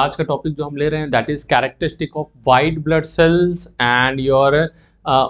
आज का टॉपिक जो हम ले रहे हैं that is characteristic of white blood cells and your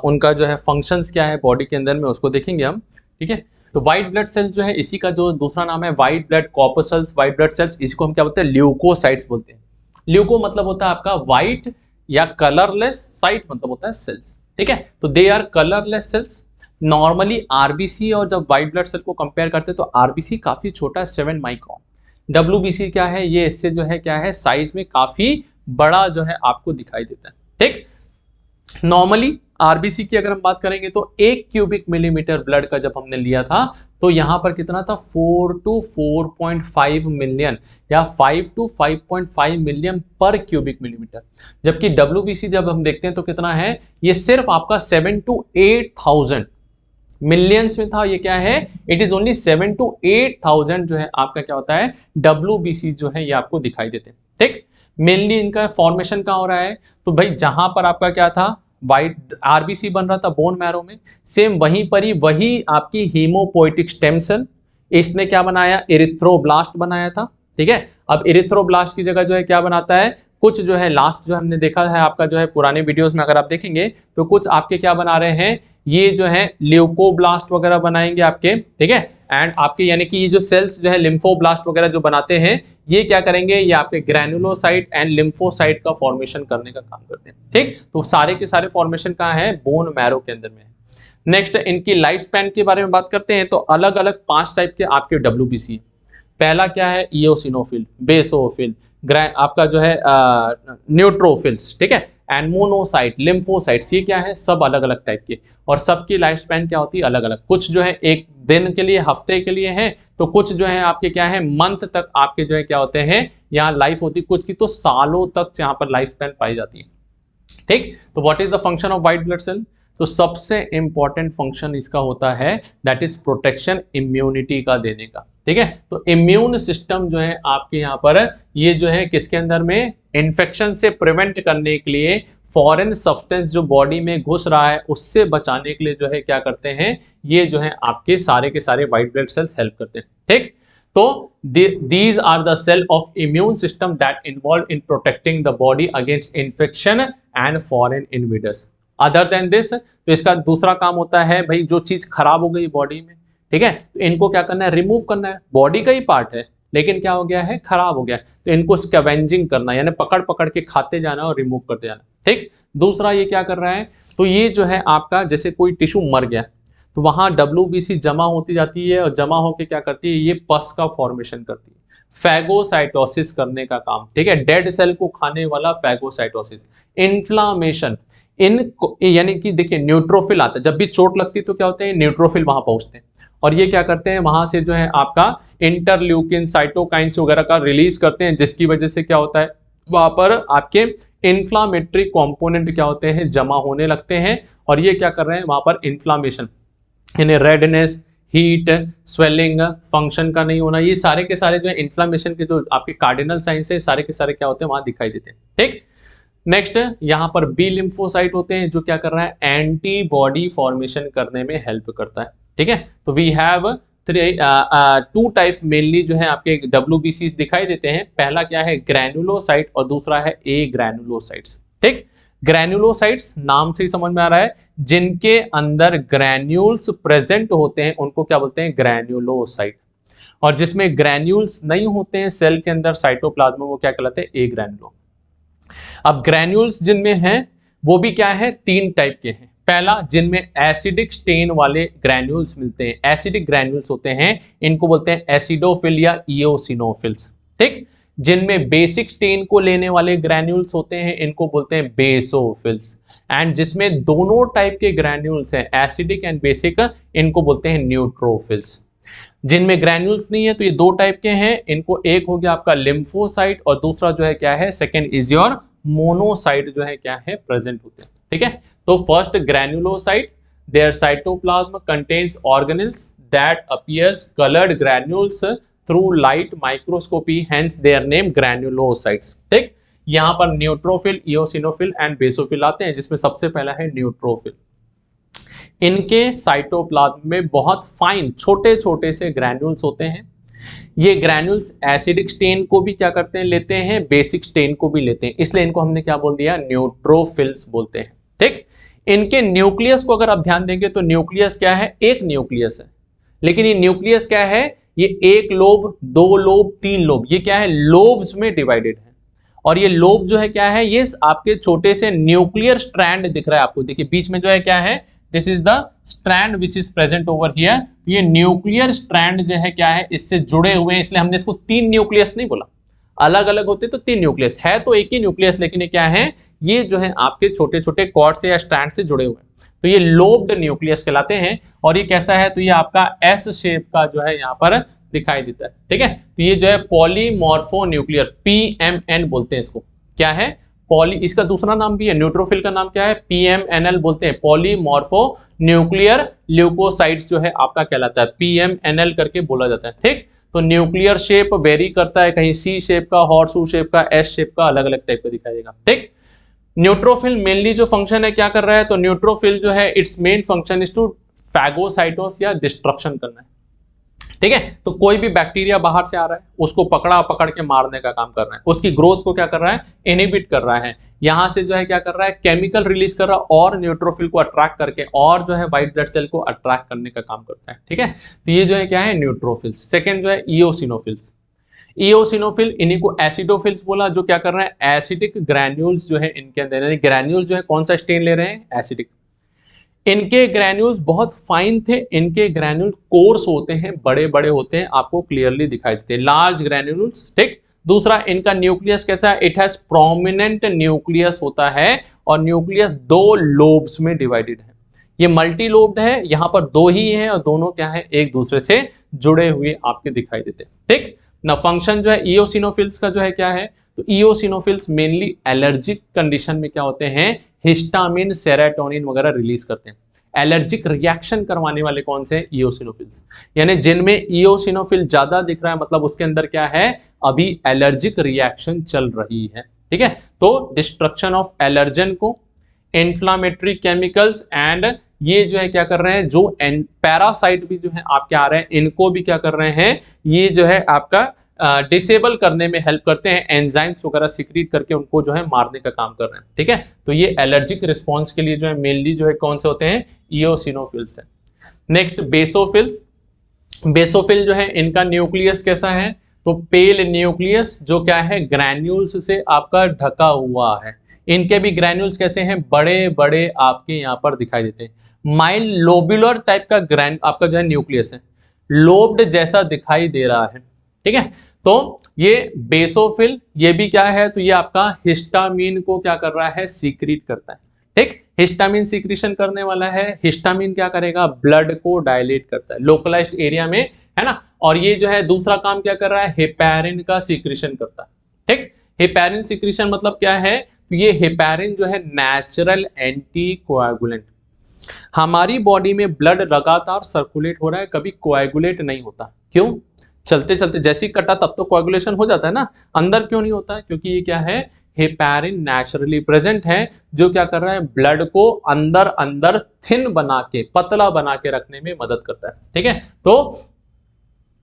उनका जो है फंक्शंस क्या है बॉडी के अंदर में उसको देखेंगे हम। ठीक है, तो वाइट ब्लड सेल्स जो है इसी का जो दूसरा नाम है white blood corpuscles, white blood cells, इसको हम क्या बोलते हैं ल्यूकोसाइट्स बोलते हैं। ल्यूको मतलब होता है आपका वाइट या कलरलेस, साइट मतलब होता है सेल्स। ठीक है, तो they are colourless cells. Normally RBC और जब व्हाइट ब्लड सेल को कंपेयर करते हैं तो आरबीसी काफी छोटा है 7 माइक्रोन। डब्ल्यूबीसी क्या है, ये इससे जो है क्या है साइज में काफी बड़ा जो है आपको दिखाई देता है। ठीक, नॉर्मली आरबीसी की अगर हम बात करेंगे तो 1 क्यूबिक मिलीमीटर ब्लड का जब हमने लिया था तो यहां पर कितना था 4 to 4.5 मिलियन या 5 to 5.5 मिलियन पर क्यूबिक मिलीमीटर। जबकि डब्ल्यूबीसी जब हम देखते हैं तो कितना है, ये सिर्फ आपका 7 to 8,000 मिलियंस में था। ये क्या है, इट इज ओनली 7 to 8,000 जो है आपका क्या होता है डब्ल्यूबीसी जो है ये आपको दिखाई देते हैं। ठीक, मेनली इनका फॉर्मेशन कहाँ हो रहा है, तो भाई जहां पर आपका क्या था वाइट आरबीसी बन रहा था बोन मैरो में, सेम वहीं पर ही वही आपकी हीमोपोइटिक स्टेम सेल इसने क्या बनाया, इरिथ्रोब्लास्ट बनाया था। ठीक है, अब इरिथ्रोब्लास्ट की जगह जो है क्या बनाता है, कुछ जो है लास्ट जो हमने देखा है आपका जो है पुराने वीडियोस में अगर आप देखेंगे तो कुछ आपके क्या बना रहे हैं, ये जो है ल्यूकोब्लास्ट वगैरह बनाएंगे आपके। ठीक है, एंड आपके यानी कि ये जो सेल्स जो है लिम्फोब्लास्ट वगैरह जो बनाते हैं ये क्या करेंगे, ये आपके ग्रैनुलोसाइट एंड लिम्फोसाइट का फॉर्मेशन करने का काम करते हैं। ठीक, तो सारे के सारे फॉर्मेशन कहाँ है, बोन मैरो के अंदर में है। नेक्स्ट इनकी लाइफ स्पैन के बारे में बात करते हैं तो अलग अलग 5 टाइप के आपके डब्ल्यूबीसी। पहला क्या है इओसिनोफिल, बेसोफिल, आपका जो है न्यूट्रोफिल्स, ठीक है, एंड मोनोसाइट, लिम्फोसाइट्स, ये क्या है सब अलग अलग टाइप के, और सबकी लाइफ स्पैन क्या होती है अलग अलग। कुछ जो है एक दिन के लिए, हफ्ते के लिए है, तो कुछ जो है आपके क्या है मंथ तक आपके जो है क्या होते हैं यहाँ लाइफ होती है, कुछ की तो सालों तक यहाँ पर लाइफ स्पैन पाई जाती है। ठीक, तो what is the function of white blood cell, तो सबसे इंपॉर्टेंट फंक्शन इसका होता है दैट इज प्रोटेक्शन, इम्यूनिटी का देने का। ठीक है, तो इम्यून सिस्टम जो है आपके यहाँ पर ये जो है किसके अंदर में, इन्फेक्शन से प्रिवेंट करने के लिए, फॉरेन सब्सटेंस जो बॉडी में घुस रहा है उससे बचाने के लिए जो है क्या करते हैं, ये जो है आपके सारे के सारे व्हाइट ब्लड सेल्स हेल्प करते हैं। ठीक, तो these are the cell of immune system that involved in protecting the body against infection and foreign invaders. Other than this, तो इसका दूसरा काम होता है भाई जो चीज खराब हो गई बॉडी में, ठीक है, तो इनको क्या करना है, रिमूव करना है। बॉडी का ही पार्ट है लेकिन क्या हो गया है, खराब हो गया है, तो इनको स्कैवेंजिंग करना यानी पकड़ पकड़ के खाते जाना और रिमूव करते जाना। ठीक, दूसरा ये क्या कर रहा है, तो ये जो है आपका जैसे कोई टिश्यू मर गया तो वहां डब्ल्यूबीसी जमा होती जाती है और जमा होकर क्या करती है, ये पस का फॉर्मेशन करती है, फैगोसाइटोसिस करने का काम। ठीक है, डेड सेल को खाने वाला फैगोसाइटोसिस, इन्फ्लामेशन, इन यानी कि देखिए न्यूट्रोफिल आता है, जब भी चोट लगती है तो क्या होते हैं न्यूट्रोफिल वहां पहुंचते हैं और ये क्या करते हैं वहां से जो है आपका इंटरल्यूकिन, साइटोकाइंस वगैरह का रिलीज करते हैं, जिसकी वजह से क्या होता है वहां पर आपके इन्फ्लामेटरी कंपोनेंट क्या होते हैं जमा होने लगते हैं और ये क्या कर रहे हैं वहां पर इन्फ्लामेशन यानी रेडनेस, हीट, स्वेलिंग, फंक्शन का नहीं होना, ये सारे के सारे जो है इन्फ्लामेशन के जो आपके कार्डिनल साइंस है सारे के सारे क्या होते हैं वहां दिखाई देते हैं। ठीक, नेक्स्ट यहाँ पर बी लिम्फोसाइट होते हैं जो क्या कर रहा है एंटीबॉडी फॉर्मेशन करने में हेल्प करता है। ठीक है, तो वी हैव 2 टाइप मेनली जो है आपके डब्ल्यूबीसी दिखाई देते हैं। पहला क्या है ग्रैनुलोसाइट और दूसरा है ए ग्रैनुलोसाइट्स। ठीक, ग्रैनुलोसाइट्स नाम से ही समझ में आ रहा है, जिनके अंदर ग्रैन्यूल्स प्रेजेंट होते हैं उनको क्या बोलते हैं ग्रैनुलोसाइट, और जिसमें ग्रैन्यूल्स नहीं होते हैं सेल के अंदर साइटोप्लाज्म वो क्या कहलाते हैं ए ग्रैनुलो। अब ग्रैन्यूल्स जिनमें हैं वो भी क्या है 3 टाइप के हैं। पहला जिनमें एसिडिक स्टेन वाले ग्रैन्यूल्स मिलते हैं, एसिडिक ग्रैन्यूल्स होते हैं, इनको बोलते हैं एसिडोफिल या इओसिनोफिल्स। ठीक, जिनमें बेसिक स्टेन को लेने वाले ग्रैन्यूल्स होते हैं इनको बोलते हैं बेसोफिल्स, एंड जिसमें दोनों टाइप के ग्रैन्यूल्स हैं एसिडिक एंड बेसिक इनको बोलते हैं न्यूट्रोफिल्स। जिनमें ग्रैन्यूल्स नहीं है तो ये 2 टाइप के हैं, इनको एक हो गया आपका लिम्फोसाइट और दूसरा जो है क्या है सेकेंड इज योर मोनोसाइट जो है क्या है प्रेजेंट होते हैं। ठीक है, तो first granulocyte, their cytoplasm contains organelles that appears coloured granules through light microscopy, hence their name granulocytes. ठीक, यहाँ पर न्यूट्रोफिल, इओसिनोफिल एंड बेसोफिल आते हैं, जिसमें सबसे पहला है न्यूट्रोफिल। इनके साइटोप्लाज्म में बहुत फाइन छोटे छोटे से ग्रैन्यूल्स होते हैं ये ग्रैन्यूल्स एसिडिक स्टेन को भी क्या करते हैं, लेते हैं, बेसिक स्टेन को भी लेते हैं, इसलिए इनको हमने क्या बोल दिया, न्यूट्रोफिल्स बोलते हैं। ठीक, इनके न्यूक्लियस को अगर आप ध्यान देंगे तो न्यूक्लियस क्या है, एक न्यूक्लियस है, लेकिन ये न्यूक्लियस क्या है, ये एक लोब, दो लोब, तीन लोब, ये क्या है, लोब्स में डिवाइडेड है। और ये लोब जो है क्या है, ये आपके छोटे से न्यूक्लियर स्ट्रैंड दिख रहा है आपको, देखिए बीच में जो है क्या है, this is the strand which is present over here. ये न्यूक्लियर स्ट्रैंड जो है क्या है, इससे जुड़े हुए हैं, इसलिए हमने इसको तीन न्यूक्लियस नहीं बोला, अलग अलग होते तो तीन न्यूक्लियस है, तो एक ही न्यूक्लियस, लेकिन ये क्या है, ये जो है आपके छोटे छोटे कॉर्ड से या स्ट्रैंड से जुड़े हुए हैं, तो ये लोब्ड न्यूक्लियस कहलाते हैं। और ये कैसा है, तो ये आपका एस शेप का जो है यहाँ पर दिखाई देता है। ठीक है, तो ये जो है पॉलीमॉर्फो न्यूक्लियर, PMN बोलते हैं इसको, क्या है, पॉली, इसका दूसरा नाम भी है, न्यूट्रोफिल का नाम क्या है, PMNL बोलते हैं, पॉलीमॉर्फो न्यूक्लियर ल्यूकोसाइट्स जो है आपका कहलाता है, PMNL करके बोला जाता है। ठीक, तो न्यूक्लियर शेप वेरी करता है, कहीं सी शेप का, हॉर्सू शेप का, एस शेप का, अलग अलग टाइप का दिखाई देगा। ठीक, न्यूट्रोफिल मेनली जो फंक्शन है क्या कर रहा है, तो न्यूट्रोफिल जो है its main function is to phagocytose या डिस्ट्रक्शन करना है। ठीक है, तो कोई भी बैक्टीरिया बाहर से आ रहा है, उसको पकड़ के मारने का काम कर रहा है, उसकी ग्रोथ को क्या कर रहा है, इनहिबिट कर रहा है, यहां से जो है क्या कर रहा है, केमिकल रिलीज कर रहा है, और न्यूट्रोफिल को अट्रैक्ट करके और जो है व्हाइट ब्लड सेल को अट्रैक्ट करने का काम करता है। ठीक है, तो ये जो है क्या है, न्यूट्रोफिल्स। सेकेंड जो है इओसिनोफिल्स, इओसिनोफिल, इन्हीं को एसिडोफिल्स बोला, जो क्या कर रहे हैं, एसिडिक ग्रैन्यूल्स जो है इनके अंदर, यानी ग्रैन्यूल्स जो है कौन सा स्टेन ले रहे हैं, एसिडिक। इनके ग्रैन्यूल्स बहुत फाइन थे, इनके ग्रैन्यूल कोर्स होते हैं, बड़े बड़े होते हैं, आपको क्लियरली दिखाई देते हैं, लार्ज ग्रैन्यूल्स। ठीक, दूसरा इनका न्यूक्लियस कैसा है, इट हैज प्रोमिनेंट न्यूक्लियस होता है, और न्यूक्लियस दो लोब्स में डिवाइडेड है, ये मल्टी लोब्ड है, यहां पर दो ही है, और दोनों क्या है, एक दूसरे से जुड़े हुए आपके दिखाई देते हैं। ठीक ना, फंक्शन जो है इओसिनोफिल्स का जो है क्या है, तो इओसिनोफिल्स मेनली एलर्जिक कंडीशन में क्या होते हैं, हिस्टामिन, सेरोटोनिन वगैरह रिलीज करते हैं। एलर्जिक रिएक्शन करवाने वाले कौन से हैं, इओसिनोफिल्स, यानी जिनमें इओसिनोफिल ज्यादा दिख रहा है, मतलब उसके अंदर क्या है, अभी एलर्जिक रिएक्शन चल रही है। ठीक है, तो डिस्ट्रक्शन ऑफ एलर्जन को, इन्फ्लामेटरी केमिकल्स, एंड ये जो है क्या कर रहे हैं, जो पैरासाइट भी जो है आपके आ रहे हैं, इनको भी क्या कर रहे हैं, ये जो है आपका डिसेबल करने में हेल्प करते हैं, एंजाइम्स वगैरह सिक्रीट करके उनको जो है मारने का काम कर रहे हैं। ठीक है, तो ये एलर्जिक रिस्पॉन्स के लिए जो है मेनली जो है कौन से होते हैं, इओसिनोफिल्स है। नेक्स्ट बेसोफिल्स, बेसोफिल जो है इनका न्यूक्लियस कैसा है, तो पेल न्यूक्लियस, जो क्या है, ग्रैन्यूल्स से आपका ढका हुआ है, इनके भी ग्रैन्यूल्स कैसे हैं, बड़े बड़े आपके यहाँ पर दिखाई देते हैं, माइल्ड लोबुलर टाइप का आपका जो है न्यूक्लियस है, लोब्ड जैसा दिखाई दे रहा है। ठीक है, तो ये बेसोफिल, ये भी क्या है, तो ये आपका हिस्टामिन को क्या कर रहा है, सीक्रेट करता है। ठीक, हिस्टामिन सीक्रेशन करने वाला है, हिस्टामिन क्या करेगा, ब्लड को डायलेट करता है लोकलाइज्ड एरिया में, है ना, और ये जो है दूसरा काम क्या कर रहा है, हेपेरिन का सीक्रेशन करता है। ठीक, हेपेरिन सीक्रेशन मतलब क्या है, तो ये हेपेरिन जो है नेचुरल एंटी कोएगुलेंट, हमारी बॉडी में ब्लड लगातार सर्कुलेट हो रहा है, कभी कोएगुलेट नहीं होता, क्यों, चलते चलते जैसे ही कटा तब तो कोएगुलेशन हो जाता है ना, अंदर क्यों नहीं होता है, क्योंकि ये क्या है, हेपेरिन नेचुरली प्रेजेंट है, जो क्या कर रहा है, ब्लड को अंदर अंदर थिन बना के, पतला बना के रखने में मदद करता है। ठीक है, तो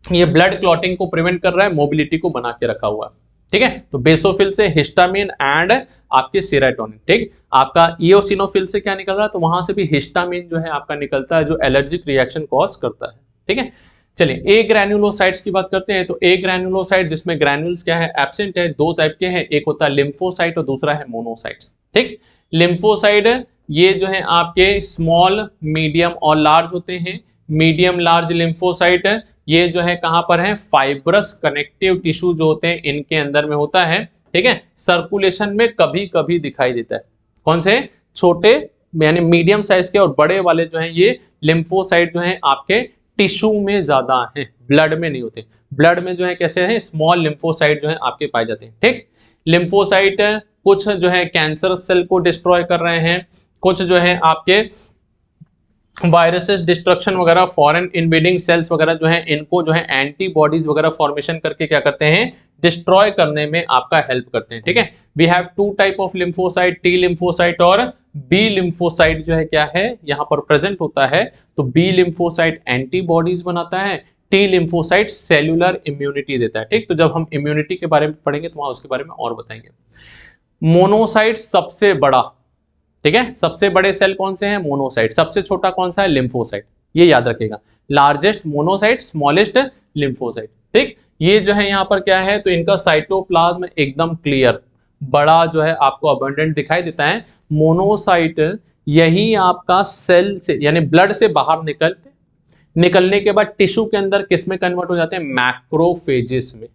ये ब्लड क्लॉटिंग को प्रिवेंट कर रहा है, मोबिलिटी को बना के रखा हुआ है। ठीक है, तो बेसोफिल से हिस्टामिन एंड आपके सेरोटोनिन। ठीक, आपका इओसिनोफिल से क्या निकल रहा है, तो वहां से भी हिस्टामिन जो है आपका निकलता है, जो एलर्जिक रिएक्शन कॉज करता है। ठीक है, चलिए ए ग्रैन्युलोसाइट्स की बात करते हैं, तो ए ग्रैन्युलोसाइट जिसमें ग्रैन्युल्स क्या है, एब्सेंट है, दो टाइप के हैं, एक होता है लिम्फोसाइट और दूसरा है मोनोसाइट्स। ठीक, लिम्फोसाइट ये जो है आपके स्मॉल, मीडियम और लार्ज होते हैं, मीडियम लार्ज लिम्फोसाइट ये जो है कहां पर है, फाइब्रस कनेक्टिव टिश्यू जो होते हैं इनके अंदर में होता है। ठीक है, सर्कुलेशन में कभी कभी दिखाई देता है, कौन से, छोटे यानी मीडियम साइज के, और बड़े वाले जो है ये लिम्फोसाइट जो है आपके टिश्यू में ज्यादा है, ब्लड में नहीं होते, ब्लड में जो है कैसे है, स्मॉल लिम्फोसाइट जो है आपके पाए जाते हैं। ठीक, लिम्फोसाइट कुछ जो है कैंसर सेल को डिस्ट्रॉय कर रहे हैं, कुछ जो है आपके वायरसेस डिस्ट्रक्शन वगैरह, फॉरेन इन्वेडिंग सेल्स वगैरह जो है इनको जो है एंटीबॉडीज वगैरह फॉर्मेशन करके क्या करते हैं, डिस्ट्रॉय करने में आपका हेल्प करते हैं। ठीक है, we have two type of lymphocyte, T lymphocyte और बी लिम्फोसाइट जो है क्या है यहाँ पर प्रेजेंट होता है। तो बी लिम्फोसाइट एंटीबॉडीज बनाता है, टी लिम्फोसाइट सेल्यूलर इम्यूनिटी देता है, ठीक। तो जब हम इम्यूनिटी के बारे में पढ़ेंगे तो वहां उसके बारे में और बताएंगे। मोनोसाइट सबसे बड़ा, ठीक है, सबसे बड़े सेल कौन से हैं? मोनोसाइट। सबसे छोटा कौन सा है? लिम्फोसाइट। ये याद रखिएगा, लार्जेस्ट मोनोसाइट, स्मॉलेस्ट लिम्फोसाइट, ठीक। ये जो है यहाँ पर क्या है, तो इनका साइटोप्लाज्म एकदम क्लियर, बड़ा जो है आपको अबंडेंट दिखाई देता है। मोनोसाइट यही आपका सेल से यानी ब्लड से बाहर निकलने के बाद टिश्यू के अंदर किस में कन्वर्ट हो जाते हैं? मैक्रोफेजेस में,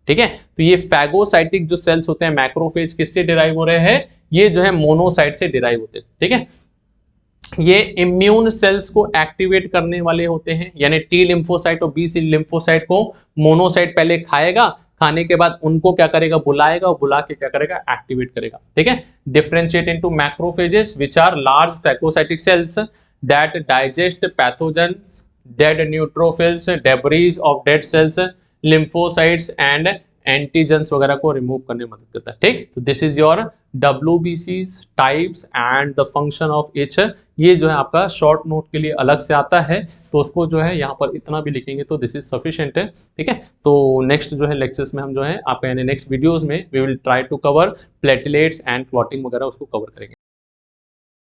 ठीक है। तो ये फैगोसाइटिक जो सेल्स होते हैं, मैक्रोफेज किससे डिराइव हो रहे हैं? ये जो है मोनोसाइट से डिराइव होते हैं, ठीक है। ये इम्यून सेल्स को एक्टिवेट करने वाले होते हैं, यानी टी लिम्फोसाइट और बी सी लिम्फोसाइट को मोनोसाइट पहले खाएगा, खाने के बाद उनको क्या करेगा? बुलाएगा, और बुला के क्या करेगा? एक्टिवेट करेगा, ठीक है। Differentiate into macrophages which are large phagocytic cells that digest pathogens, dead neutrophils, debris of dead cells, lymphocytes and antigens वगैरह को रिमूव करने में मदद करता है, ठीक। तो this is your WBCs types and the function of each. ये जो है आपका शॉर्ट नोट के लिए अलग से आता है, तो उसको जो है यहाँ पर इतना भी लिखेंगे तो दिस इज सफिशिएंट है, ठीक है। तो नेक्स्ट जो है लेक्चर्स में हम जो है आपका यानी नेक्स्ट वीडियोस में we will try to cover platelets and clotting वगैरह उसको कवर करेंगे।